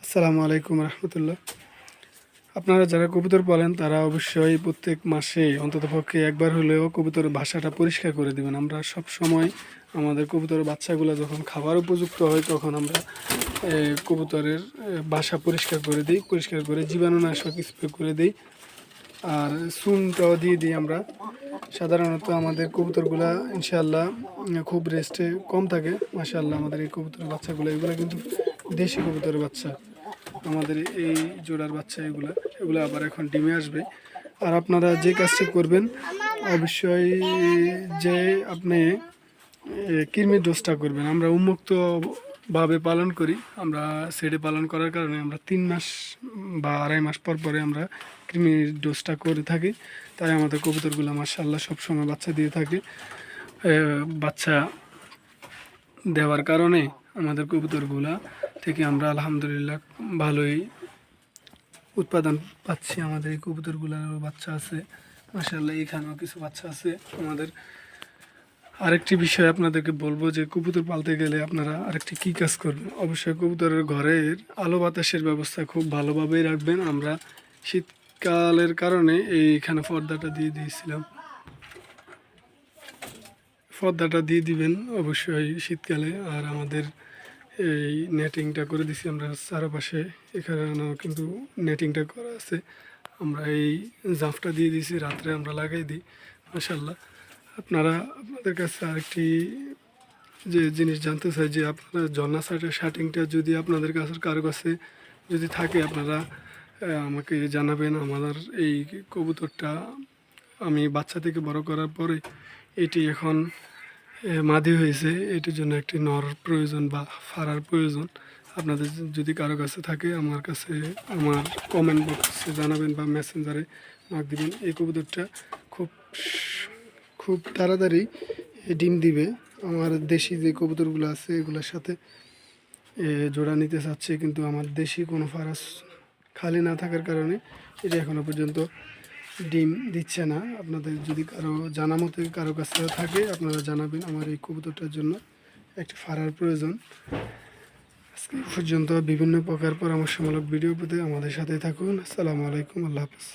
আসসালামু আলাইকুম রহমতুল্লাহ। আপনারা যারা কবুতর পালেন তারা অবশ্যই প্রত্যেক মাসে অন্ততপক্ষে একবার হলেও কবুতরের বাসাটা পরিষ্কার করে দেবেন। আমরা সব সময় আমাদের কবুতরের বাচ্চাগুলো যখন খাবার উপযুক্ত হয় তখন আমরা কবুতরের বাসা পরিষ্কার করে দিই, পরিষ্কার করে জীবাণুনাশক স্প্রে করে দিই, আর চুনটাও দিয়ে দিই আমরা। সাধারণত আমাদের কবুতরগুলা ইনশাআল্লাহ খুব রেস্টে কম থাকে। মাশাআল্লাহ আমাদের এই কবুতরের বাচ্চাগুলো এগুলো কিন্তু দেশি কবুতরের বাচ্চা, আমাদের এই জোড়ার বাচ্চা এগুলো এগুলো আবার এখন ডিমে আসবে। আর আপনারা যে কাজটি করবেন অবশ্যই যে আপনি কৃমির ডোজটা করবেন। আমরা উন্মুক্ত ভাবে পালন করি, আমরা সেটে পালন করার কারণে আমরা 3 মাস বা 2.5 মাস পর পরে আমরা কৃমির ডোজটা করে থাকি। তাই আমাদের কবুতরগুলো মাশাআল্লাহ সবসময় বাচ্চা দিয়ে থাকে। বাচ্চা দেওয়ার কারণে আমাদের কবুতরগুলা থেকে আমরা আলহামদুলিল্লাহ ভালোই উৎপাদন পাচ্ছি। আমাদের এই কবুতরগুলোরও বাচ্চা আছে মাশাআল্লাহ, এখানেও কিছু বাচ্চা আছে আমাদের। আরেকটি বিষয় আপনাদেরকে বলবো যে কবুতর পালতে গেলে আপনারা আরেকটি কী কাজ করবেন, অবশ্যই কবুতরের ঘরের আলো বাতাসের ব্যবস্থা খুব ভালোভাবেই রাখবেন। আমরা শীতকালের কারণে এইখানে পর্দাটা দিয়ে দিয়েছিলাম, পর্দাটা দিয়ে দিবেন অবশ্যই শীতকালে। আর আমাদের এই নেটিংটা করে দিছি আমরা চারপাশে, এখানেও কিন্তু নেটিংটা করা আছে। আমরা এই জাফটা দিয়ে দিয়েছি, রাত্রে আমরা লাগাই দিই মাশাআল্লাহ। আপনাদের কাছে আরেকটি যে জিনিস জানতে চাই যে আপনারা ঝর্ণা শার্টিংটা যদি আপনাদের কাছে কারো কাছে যদি থাকে আপনারা আমাকে জানাবেন। আমার এই কবুতরটা আমি বাচ্চা থেকে বড় করার পরে এটি এখন মাদি হয়েছে, এটির জন্য একটি নর প্রয়োজন বা ফাড়ার প্রয়োজন। আপনাদের যদি কারো কাছে থাকে আমার কাছে আমার কমেন্ট বক্সে জানাবেন বা মেসেঞ্জারে নক দিবেন। এই কবুতরটা খুব খুব তাড়াতাড়ি ডিম দিবে। আমার দেশি যে কবুতরগুলো আছে এগুলোর সাথে জোড়া নিতে চাচ্ছে, কিন্তু আমার দেশি কোনো ফারাস খালি না থাকার কারণে এটা এখনও পর্যন্ত ডিম দিচ্ছে না। আপনাদের যদি কারো জানা মতে কারো কাছে থাকে আপনারা জানাবেন। আমার এই কবুতরটার জন্য একটি ফাড়ার প্রয়োজন। আজকে পর্যন্ত বিভিন্ন প্রকার পরামর্শমূলক ভিডিও পেতে আমাদের সাথে থাকুন। আসসালামু আলাইকুম, আল্লাহ হাফেজ।